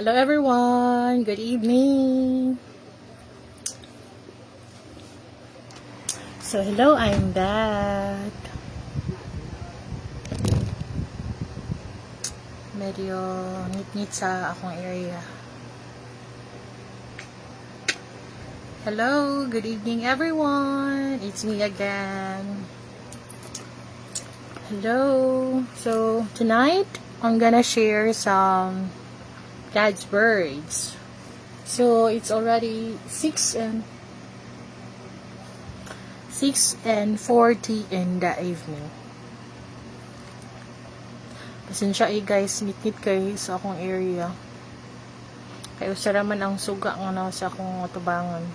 Hello everyone, good evening. So hello, I'm back. Medyo ngit-ngit sa akong area. Hello, good evening everyone. It's me again. Hello. So tonight, I'm gonna share some God's words. So it's already 6:40 in the evening. Pasensya guys, ngit-ngit kayo sa akong area. Kaya usaraman ang suga nga sa akong tubangan.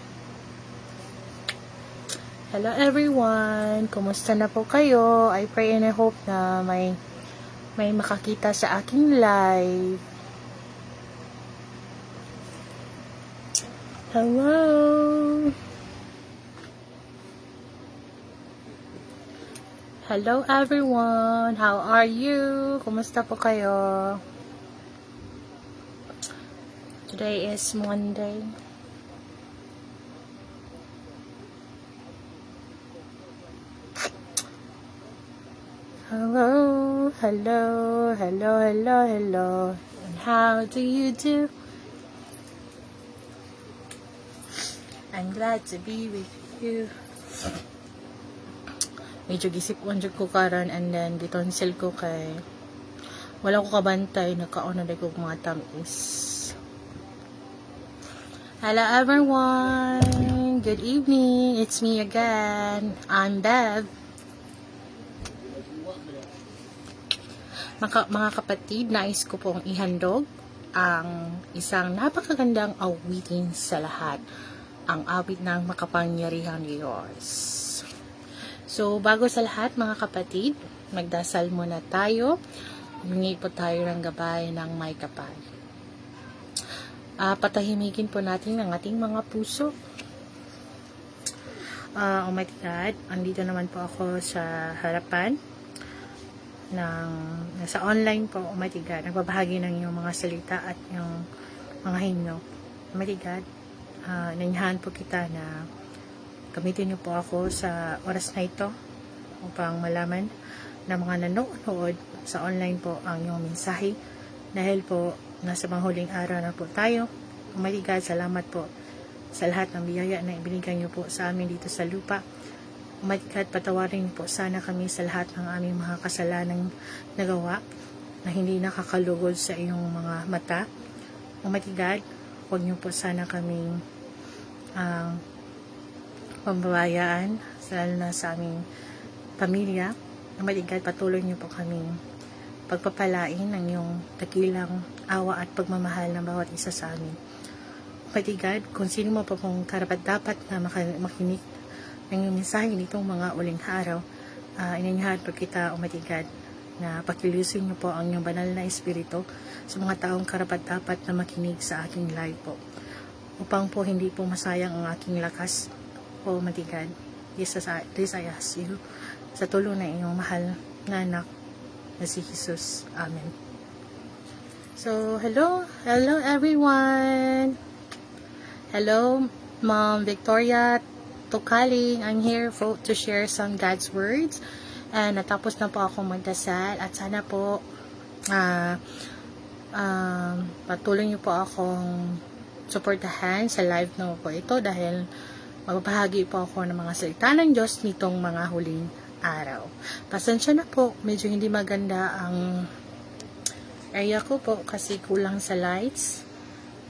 Hello everyone! Kumusta na po kayo? I pray and I hope na may makakita sa aking live. Hello! Hello everyone! How are you? Kumusta po kayo? Today is Monday. Hello, hello, hello, hello, hello. And how do you do? I'm glad to be with you. Medyo gisip-on jud ko karon and then gitonsil ko kay wala ko kabantay, nagkaon na ko mga tamis. Hello everyone, good evening. It's me again. I'm Bev. Mga kapatid, nais ko pong ihandog ang isang napakagandang awitin sa lahat. Ang awit ng makapangyarihang Diyos. So, bago sa lahat mga kapatid, magdasal muna tayo. Humingi po tayo ng gabay ng may kapal. Patahimikin po natin ang ating mga puso. Oh my God, andito naman po ako sa harapan nasa online po, oh my God, nagbabahagi ng yung mga salita at yung mga himno. Oh my God, inainyahan po kita na gamitin niyo po ako sa oras na ito upang malaman na mga nanonood sa online po ang iyong mensahe dahil po nasa manghuling araw na po tayo. Oh my God, salamat po sa lahat ng biyaya na ibinigay niyo po sa amin dito sa lupa. Oh my God, patawarin po sana kami sa lahat ng aming mga kasalanang nagawa na hindi nakakalugod sa iyong mga mata. Oh my God, huwag niyo po sana kaming pambabayaan, lalo na sa aming pamilya. Oh my God, patuloy niyo po kaming pagpapalain ng iyong dakilang awa at pagmamahal ng bawat isa sa amin. Oh my God, kung sino mo pa pong karapat-dapat na makinig ng iyong mensahe nitong mga uling araw, inanyahan po kita, oh my God, na pakilusin niyo po ang iyong banal na espiritu sa mga taong karapat-dapat na makinig sa aking live po. Upang po hindi po masayang ang aking lakas, oh my God, this I ask you, sa tulong ng iyong mahal na anak na si Jesus. Amen. So, hello everyone. Hello, Mom Victoria Tukaling. I'm here to share some God's words. And natapos na po ako magdasal at sana po patuloy niyo po akong suportahan sa live na po ito dahil magbabahagi po ako ng mga salita ng Diyos nitong mga huling araw. Pasensya na po, medyo hindi maganda ang area ko po kasi kulang sa lights.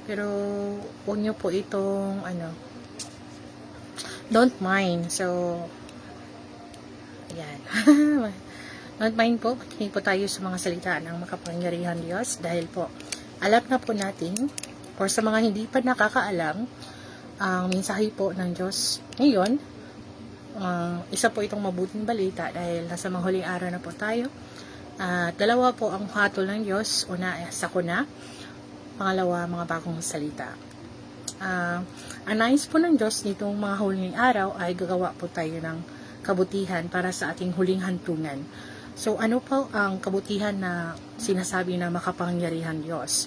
Pero huwag niyo po itong don't mind. So, ayan. Don't mind po. Makinig po tayo sa mga salita ng makapangyarihan Diyos dahil po, alam na po natin, or sa mga hindi pa nakakaalam, ang mensahe po ng Diyos ngayon, isa po itong mabuting balita dahil nasa manghuling araw na po tayo. Dalawa po ang hatol ng Diyos. Una, sakuna. Pangalawa, mga bagong salita. Ang nais po ng Diyos nitong mga huling araw ay gagawa po tayo ng kabutihan para sa ating huling hantungan. So, ano po ang kabutihan na sinasabi na makapangyarihan Diyos?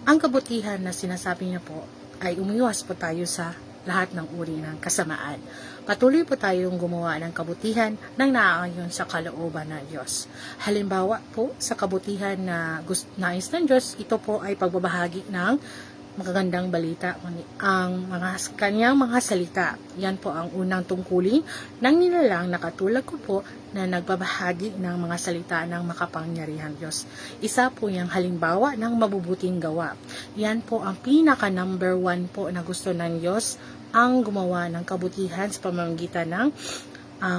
Ang kabutihan na sinasabi niya po ay umiwas po tayo sa lahat ng uri ng kasamaan. Patuloy po tayong gumawa ng kabutihan nang naaayon sa kalooban ng Diyos. Halimbawa po sa kabutihan na nais ng Diyos, ito po ay pagbabahagi ng magagandang balita, ang kanyang mga salita. Yan po ang unang tungkulin ng nilalang na katulad ko po na nagbabahagi ng mga salita ng makapangyarihang Diyos. Isa po yung halimbawa ng mabubuting gawa. Yan po ang pinaka number 1 po na gusto ng Diyos, ang gumawa ng kabutihan sa pamamagitan ng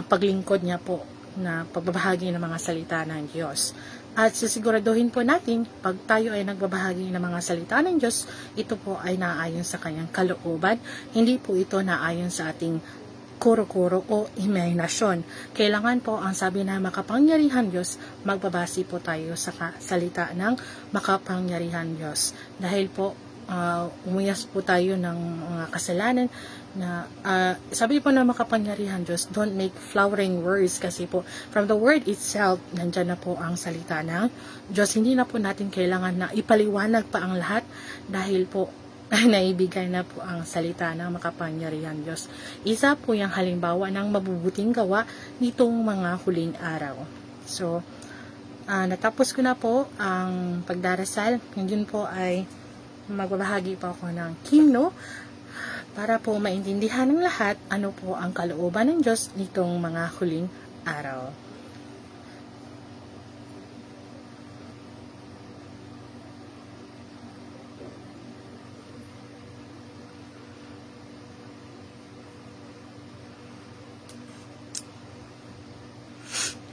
paglingkod niya po na pagbabahagi ng mga salita ng Diyos. At sisiguraduhin po natin, pag tayo ay nagbabahagi ng mga salita ng Diyos, ito po ay naayon sa kanyang kalooban. Hindi po ito naayon sa ating kuro-kuro o imahinasyon. Kailangan po, ang sabi na makapangyarihan Diyos, magbabase po tayo sa salita ng makapangyarihan Diyos. Dahil po, umiyas po tayo ng mga kasalanan na sabi po na makapangyarihan Diyos, don't make flowering words, kasi po from the word itself, nandyan na po ang salita ng Diyos. Hindi na po natin kailangan na ipaliwanag pa ang lahat dahil po naibigay na po ang salita ng makapangyarihan Diyos. Isa po yung halimbawa ng mabubuting gawa nitong mga huling araw. So, natapos ko na po ang pagdarasal. Ngayon po ay magbabahagi po ako ng hymno para po maintindihan ng lahat ano po ang kalooban ng Diyos nitong mga huling araw.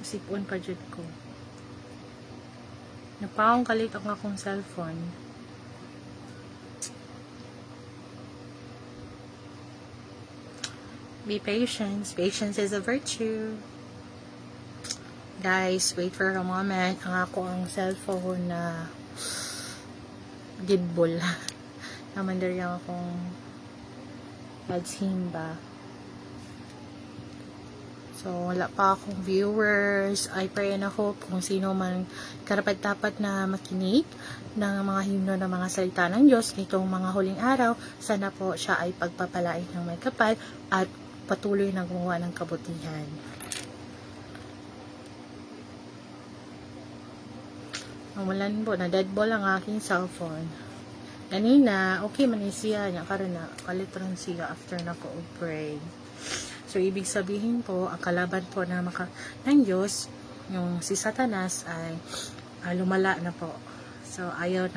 Sipon pa dyan ko. Napaong kalit ang akong cellphone. Be patient. Patience is a virtue. Guys, wait for a moment. Ang ako ang cellphone na gidbol. Naman dari akong pagsimba. So, wala pa akong viewers. I pray and hope kung sino man karapat-dapat na makinig ng mga himno ng mga salita ng Diyos nitong mga huling araw. Sana po siya ay pagpapalain ng may kapal at patuloy na gumawa ng kabutihan. Namulan po, na deadball ang aking cellphone. Kanina, okay man siya niya, karon na kalitron siya after na ko pray. So, ibig sabihin po, ang kalaban po ng Diyos, yung si Satanas ay lumala na po. So, ayaw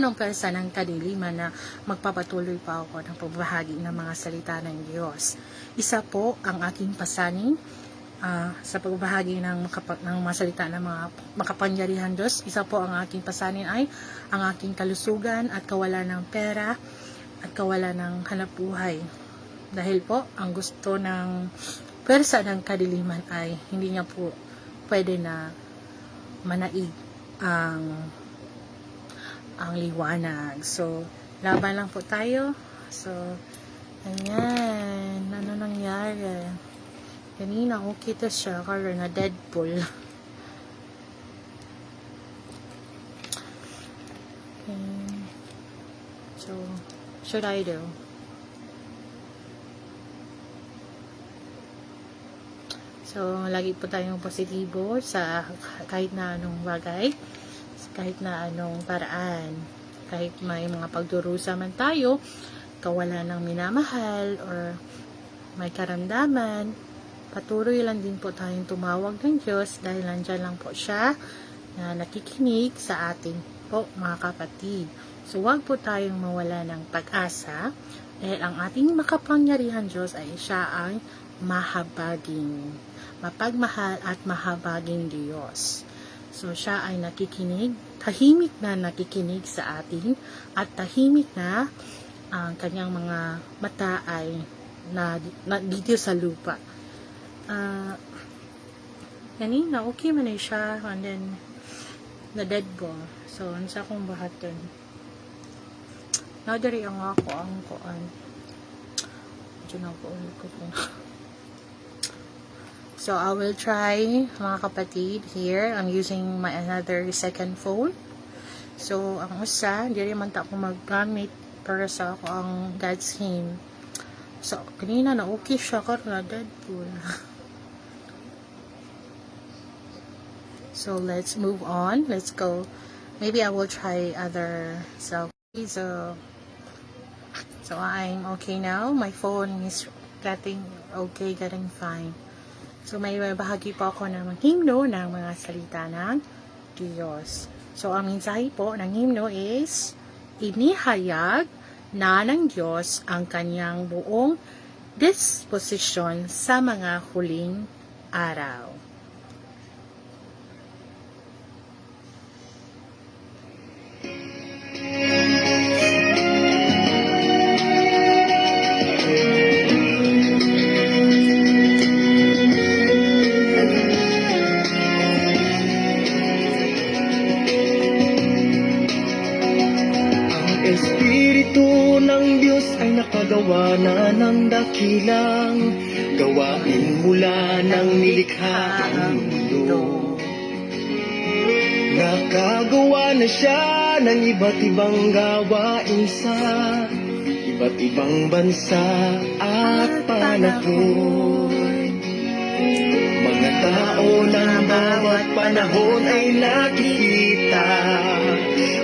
ng persa ng kadiliman na magpapatuloy pa ako ng pagbahagi ng mga salita ng Diyos. Isa po ang aking pasanin sa pagbahagi ng mga salita ng mga makapangyarihan Diyos. Isa po ang aking pasanin ay ang aking kalusugan at kawalan ng pera at kawalan ng hanapbuhay. Dahil po, ang gusto ng persa ng kadiliman ay hindi niya po pwede na manaig ang liwanag. So, laban lang po tayo. So, ayan. Ano nangyari? Kanina, okay to siya. Karoon na Deadpool. Okay. So, should I do? So, lagi po tayong positibo sa kahit na anong bagay. Kahit na anong paraan, kahit may mga pagdurusa man tayo, kawalan ng minamahal, or may karamdaman, patuloy lang din po tayong tumawag ng Diyos dahil nandyan lang po siya na nakikinig sa atin po mga kapatid. So, huwag po tayong mawala ng pag-asa dahil ang ating makapangyarihan Diyos ay siya ay mahabaging, mapagmahal at mahabaging Diyos. So, siya ay nakikinig, tahimik na nakikinig sa atin, at tahimik na ang kanyang mga mata ay na dito sa lupa. Kanina, okay man ay siya, and then, na dead ko. So, ano sa akong bahaton? Nadari ang ako, ang kuan. Diyan ako ulit ko po. So, I will try, mga kapatid, here. I'm using my another second phone. So, ang usa, diri man ta ko maggamit para sa ako ang God's hymn. So, kanina na okay siya, karon na Deadpool. So, let's move on. Let's go. Maybe I will try other selfie. So I'm okay now. My phone is getting okay, getting fine. So, may bahagi po ako ng himno ng mga salita ng Diyos. So, ang mensahe po ng himno is, inihayag na ng Diyos ang kanyang buong disposisyon sa mga huling araw. Espiritu ng Diyos ay nakagawa na ng dakilang gawain mula ng nilikha ang mundo. Nakagawa na siya ng iba't ibang gawain sa iba't ibang bansa at panahon. Mga tao ng bawat panahon ay nakikita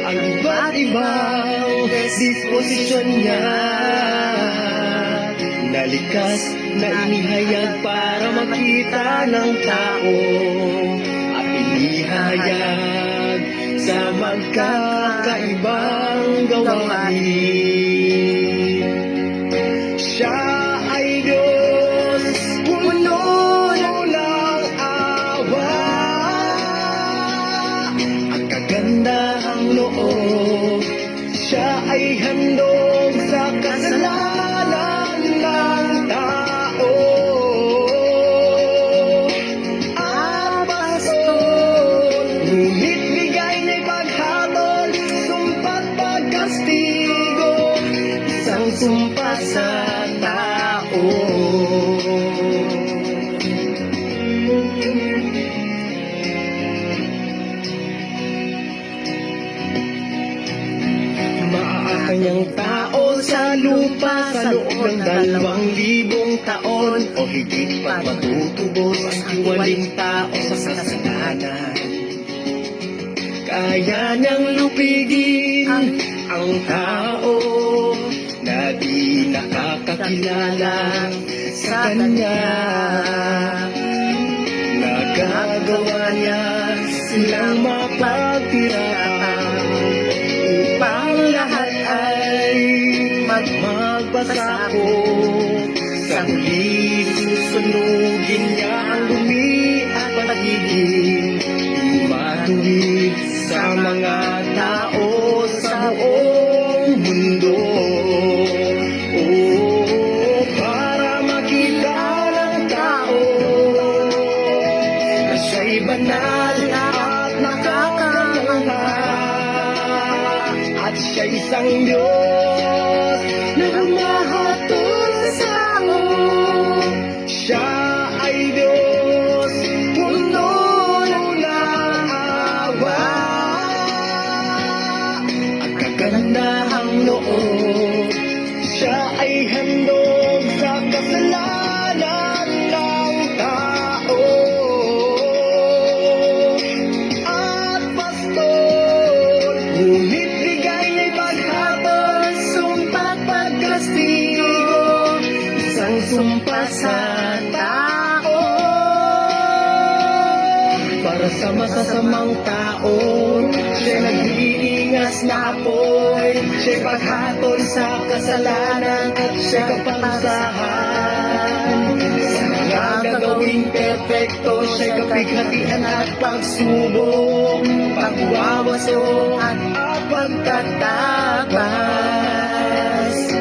ang iba't ibang disposisyon niya, nalikas na inihayag para makita ng tao at inihayag sa magkakaibang gawain. Siya ay Diyos, puno ng awa at kagandahang loob. Siya ay handog sa kasalanan ng tao at pastor, ngunit bigay na'y paghatol, sumpat pagkastigo, isang sumpa sa tao. Kanyang tao sa lupa sa loob ng 2,000 taon o higit pa matutubos ang tiwaling tao sa kasalanan. Kaya niyang lupigin ang tao na di nakakakilala sa kanya. Nagagawa niya silang mapagtiraan upang lahat ay magpasakop. Sa huli, susunugin niya ang dumi at pagiging matuwid sa mga tao sa buong mundo. Para makita ng tao na siya'y banal at nakakamangha, at siya'y isang Diyos na humahatol sa tao. Siya ay Diyos, puno ng awa at kagandahang loob. Siya ay handog sa kasalanan ng tao at pastor, ngunit bigay na'y paghatol, sumpat pagkastigo, isang sumpa sa tao. Para sa masasamang tao, siya'y nag-iingas na apoy, siya'y paghatol sa kasalanan at siya'y kaparusahan. Sa mga gagawing perfecto, siya'y kapighatian at pagsubok, pagwawaso at pagtatabas,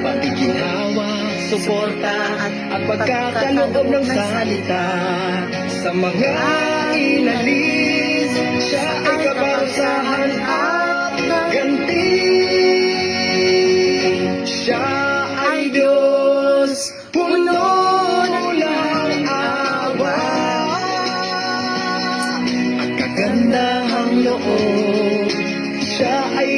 pagkikinhawa, suporta at pagkakaloob ng salita. Sa mga inalis, siya ay kaparusahan at ganti. Siya ay Diyos, puno ng awa at kagandahang loob. Siya ay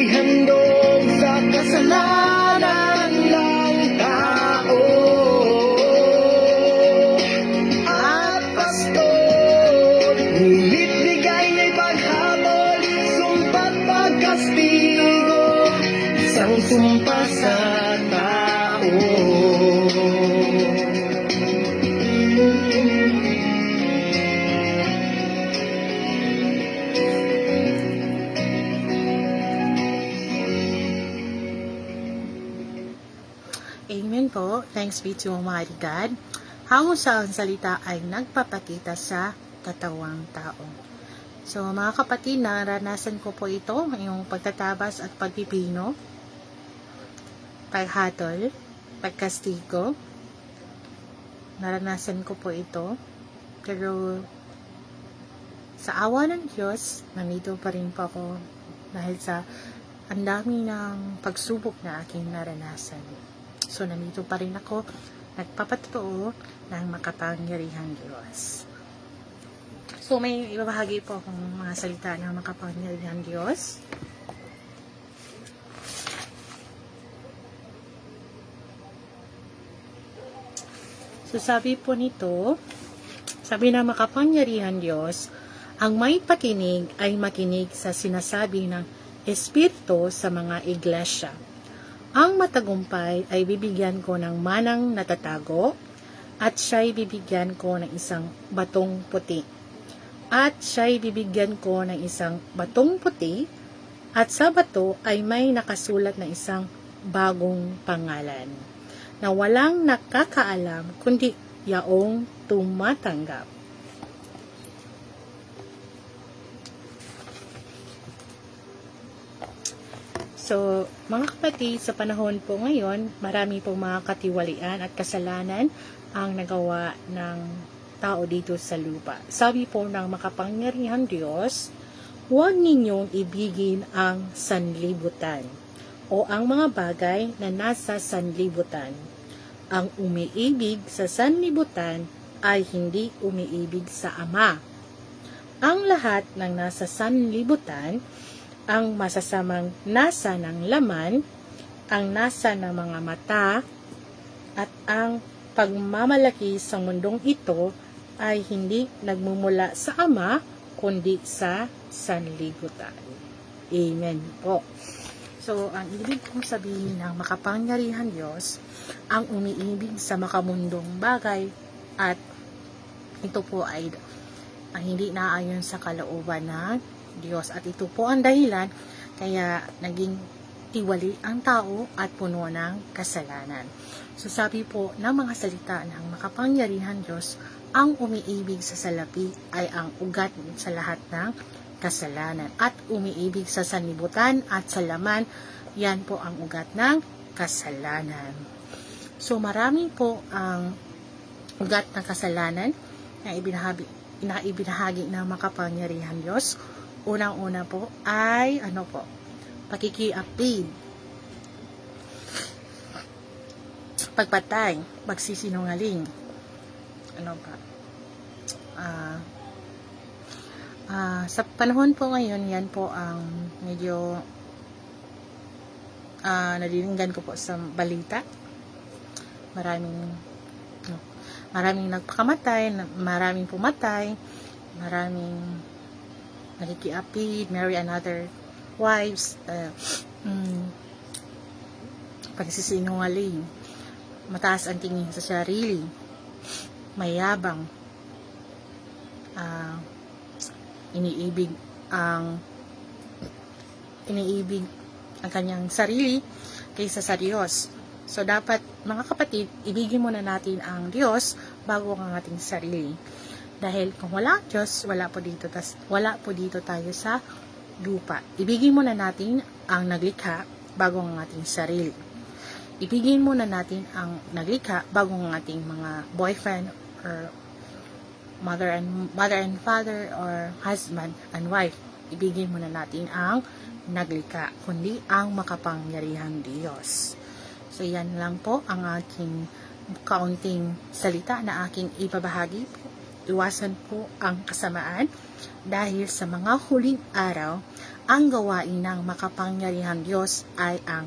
po, thanks be to Almighty God, hango sa ang salita ay nagpapakita sa katawang tao. So mga kapatid, naranasan ko po ito, yung pagtatabas at pagpipino, paghatol, pagkastigo. Naranasan ko po ito. Pero sa awa ng Diyos, nandito pa rin po ako dahil sa ang dami ng pagsubok na aking naranasan. So nandito pa rin ako, nagpapatotoo ng makapangyarihang Diyos. So may ibabahagi po akong mga salita ng makapangyarihang Diyos. So sabi po nito, sabi ng makapangyarihan Diyos, ang may pakinig ay makinig sa sinasabi ng Espiritu sa mga iglesia. Ang matagumpay ay bibigyan ko ng manang natatago, at siya'y bibigyan ko ng isang batong puti. At siya'y bibigyan ko ng isang batong puti, at sa bato ay may nakasulat na isang bagong pangalan, na walang nakakaalam kundi yaong tumatanggap. So, mga kapatid, sa panahon po ngayon, marami pong mga katiwalian at kasalanan ang nagawa ng tao dito sa lupa. Sabi po ng makapangyarihang Diyos, huwag ninyong ibigin ang sanlibutan o ang mga bagay na nasa sanlibutan. Ang umiibig sa sanlibutan ay hindi umiibig sa Ama. Ang lahat ng nasa sanlibutan, ang masasamang nasa ng laman, ang nasa ng mga mata, at ang pagmamalaki sa mundong ito ay hindi nagmumula sa Ama, kundi sa sanlibutan. Amen po. So, ang ibig kong sabihin ng makapangyarihan Diyos, ang umiibig sa makamundong bagay, at ito po ay hindi naayon sa kalooban ng Diyos. At ito po ang dahilan kaya naging tiwali ang tao at puno ng kasalanan. So sabi po ng mga salita ng makapangyarihan Diyos, ang umiibig sa salapi ay ang ugat sa lahat ng kasalanan. At umiibig sa sanlibutan at sa laman, yan po ang ugat ng kasalanan. So marami po ang ugat ng kasalanan na ibinahagi ng makapangyarihan Diyos. Unang-una po ay pakikiapid, pagpatay, pagsisinungaling, sa panahon po ngayon, yan po ang medyo nadiringgan ko po sa balita. Maraming nagpakamatay, maraming pumatay, maraming nakikiapid, marry another wives, pagsisinungaling, mataas ang tingin sa sarili, mayabang, iniibig ang kanyang sarili kaysa sa Diyos. So dapat, mga kapatid, ibigin muna natin ang Diyos bago ang ating sarili. Dahil kung wala ang Diyos, wala po dito tayo sa lupa. Ibigin muna natin ang naglikha bago ang ating sarili. Ibigin muna natin ang naglikha bago ang ating mga boyfriend or mother and father or husband and wife. Ibigin muna natin ang naglikha, kundi ang makapangyarihang Diyos. So yan lang po ang aking kaunting salita na aking ibabahagi po. Iwasan po ang kasamaan dahil sa mga huling araw, ang gawain ng makapangyarihang Diyos ay ang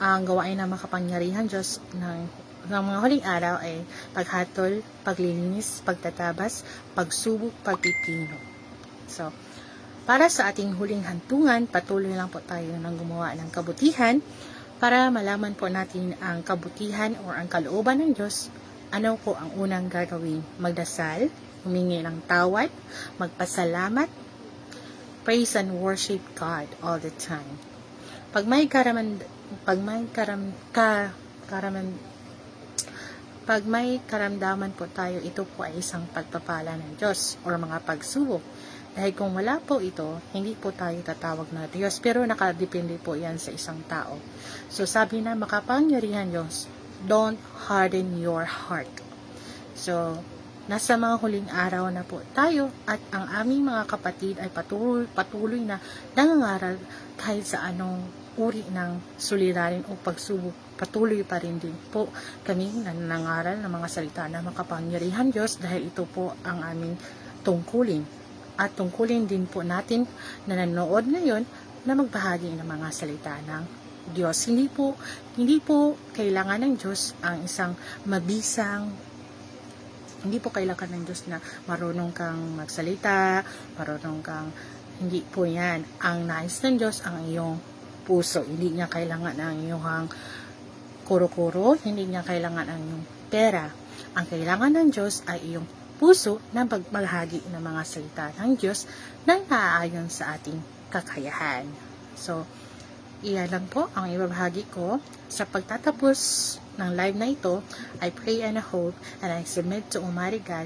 ang gawain ng makapangyarihang Diyos ng mga huling araw ay paghatol, paglilinis, pagtatabas, pagsubok, pagpipino. So, para sa ating huling hantungan, patuloy lang po tayo ng gumawa ng kabutihan para malaman po natin ang kabutihan o ang kalooban ng Diyos. Ano po ang unang gagawin? Magdasal, humingi ng tawad, magpasalamat, praise and worship God all the time. Pag may karamdaman po tayo, ito po ay isang pagpapala ng Diyos or mga pagsubok. Dahil kung wala po ito, hindi po tayo tatawag na Diyos. Pero nakadepende po yan sa isang tao. So sabi na makapangyarihan Diyos, don't harden your heart. So, nasa mga huling araw na po tayo at ang aming mga kapatid ay patuloy na nangangaral kahit sa anong uri ng suliranin o pagsubok. Patuloy pa rin din po kami na nangangaral ng mga salita na makapangyarihan Diyos dahil ito po ang aming tungkulin. At tungkulin din po natin na nanonood ngayon na magbahagi ng mga salita ng Diyos. Hindi po kailangan ng Diyos ang isang mabisang. Hindi po kailangan ng Diyos na marunong kang magsalita, hindi po yan. Ang nais ng Diyos ang iyong puso. Hindi niya kailangan ang iyong kuro-kuro, hindi niya kailangan ang iyong pera. Ang kailangan ng Diyos ay iyong puso na magbahagi ng mga salita ng Diyos na naaayon sa ating kakayahan. So, iyan lang po ang ibabahagi ko. Sa pagtatapos ng live na ito, I pray and I hope and I submit to Almighty God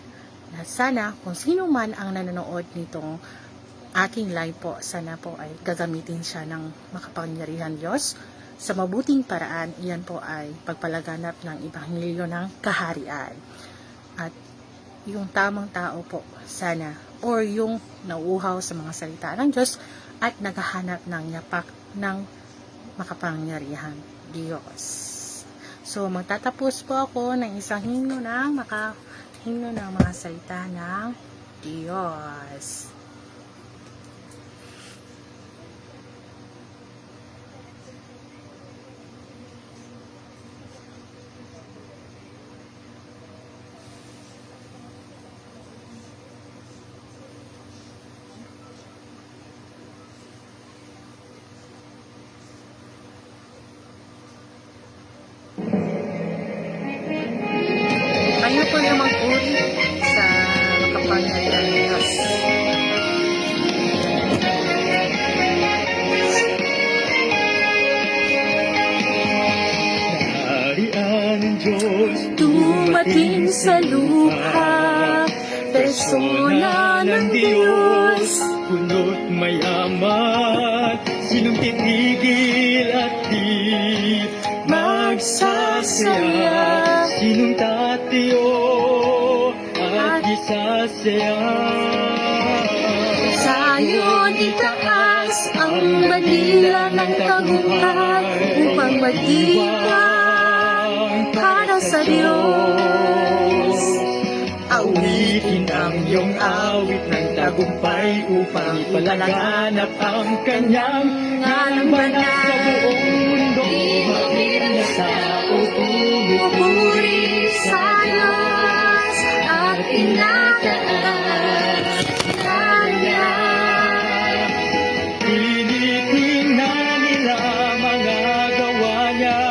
na sana kung sino man ang nanonood nitong aking live po, sana po ay gagamitin siya ng makapangyarihan Diyos sa mabuting paraan. Iyan po ay pagpalaganap ng Ebanghelyo ng Kaharian. At yung tamang tao po sana, or yung nauuhaw sa mga salita ng Diyos at naghahanap ng yapak ng makapangyarihan Diyos. So, magtatapos po ako ng isang himno ng mga salita ng Diyos. Kayo po na mag-uri sa makapangyarihan ng Diyos. Kaharian ng Diyos Dumating sa lupa, persona ng Diyos. Puno't mayaman, sinong titigil at di magsasaya? Sinong tatiyo at isasaya? Sa'yon itaas ang bandila ng tagumpay upang magdiwang para sa Diyos. Awitin ang iyong awit ng tagumpay upang ipalaganap ang kanyang ngalang banal sa buong mundo. Mahirap na tao Pupuri sa Diyos at inataas kanya. Tinitingnan nila mga gawa niya.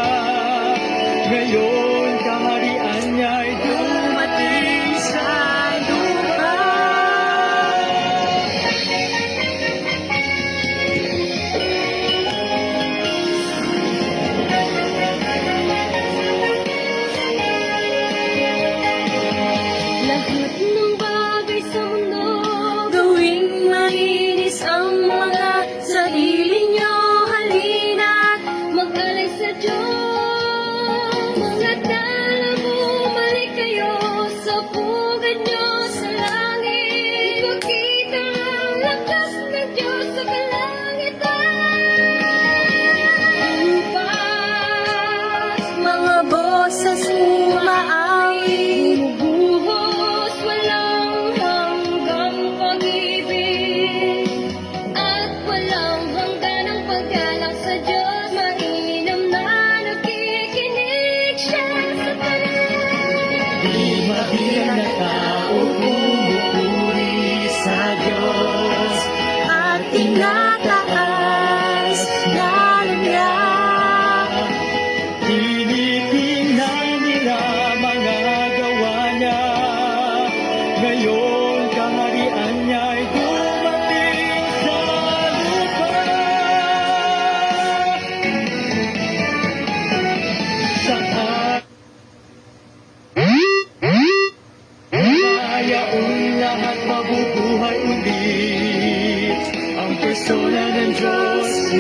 Ngayon kaharian niya'y dumating sa lupa. Lahat ng bagay sa mundo, Gawing malinis ang mga sarili nyo, halina't mag-alay sa Diyos. Mga tala, bumalik kayo sa pugad nyo sa langit. Ipakita ang lakas ng Diyos sa kalangitan. Lupas, mga boses umaawit. bumubuhos walang hanggang pag-ibig at walang hanggan ang paggalang sa Diyos. Mainam na nakikinig siya sa tanan. Di mabiyang na tao pumupuri sa Diyos At tinataas ngalan niya. Tinitingnan nila mga gawa niya. Ngayon kaharian niya'y dumating sa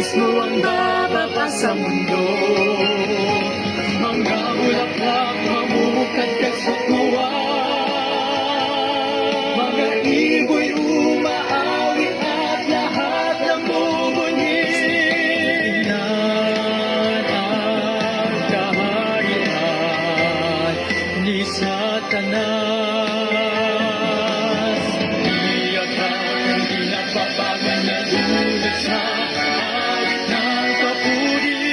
mismo ang bababa sa mundo. Mga bulaklak mamumukadkad sa tuwa, mga iboy umaawit at lahat ng bubunyi. Tingnan ang kaharian ni Satanas. Iyakan ang pinapabangan na dulot sa awit ng papuri.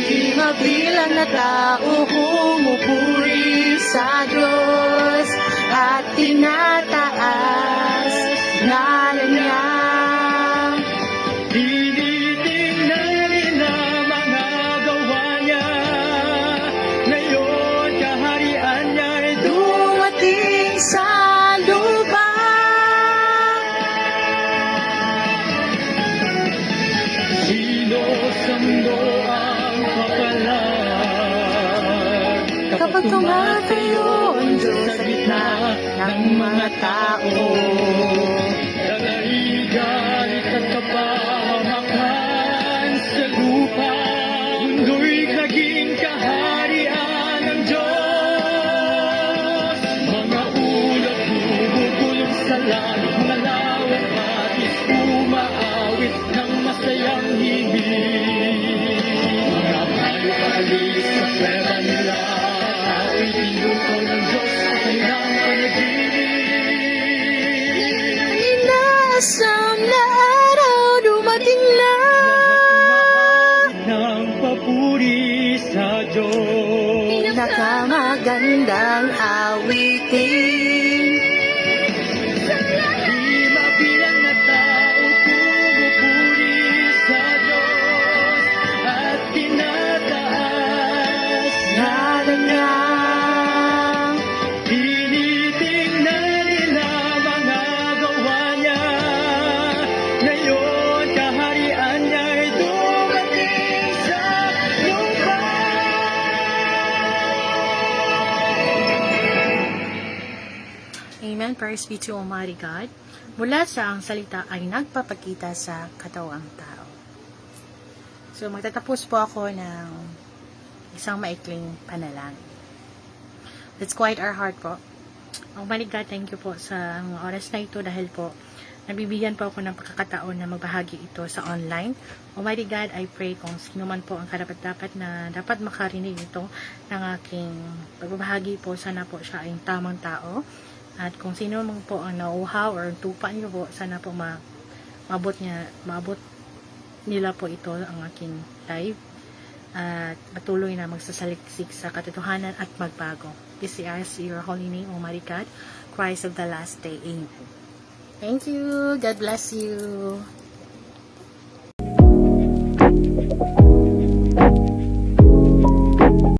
Di mabilang na tao humupuri sa Diyos at tinataas ngalan niya. Tinitingnan nila mga gawa niya, ngayon kaharian niya'y Dumating sa lupa. sino sa mundo ang papalag Kapag tumatayo ang Diyos sa gitna ng mga tao. Nangaigalit at kapahamakan sa lupa, mundo'y naging kaharian ng Diyos. Mga ulap bubugulong sa langit, mga lawak patis umaawit ng masayang himig. Mga palupalis sa pera nila, awitin luto ng Diyos sa kanilang panaginip. Inaasam na araw dumating na. Ng papuri sa Diyos. Nakamagandang awitin. Di mabilang na tao pumupuri sa Diyos at tinataas Ngalan niya. tinitingnan nila mga gawa niya, ngayon kaharian niya'y dumating sa lupa. Amen. Praise be to Almighty God. Mula sa ang salita ay nagpapakita sa katawang tao. So, magtatapos po ako ng isang maikling panalangin. Let's quiet our heart po. Almighty God, thank you po sa mga oras na ito dahil po nabibigyan po ako ng pagkakataon na magbahagi ito sa online. Almighty God, I pray kung sino man po ang karapat-dapat na dapat makarinig ito ng aking pagbabahagi po, sana po siya ay tamang tao. At kung sino man po ang nauuhaw or tupa niyo po, sana po maabot nila po ito ang aking live. At patuloy na magsasaliksik sa katotohanan at magbago. This is your holy name, Almighty God, Christ of the last day. Amen. Thank you. God bless you.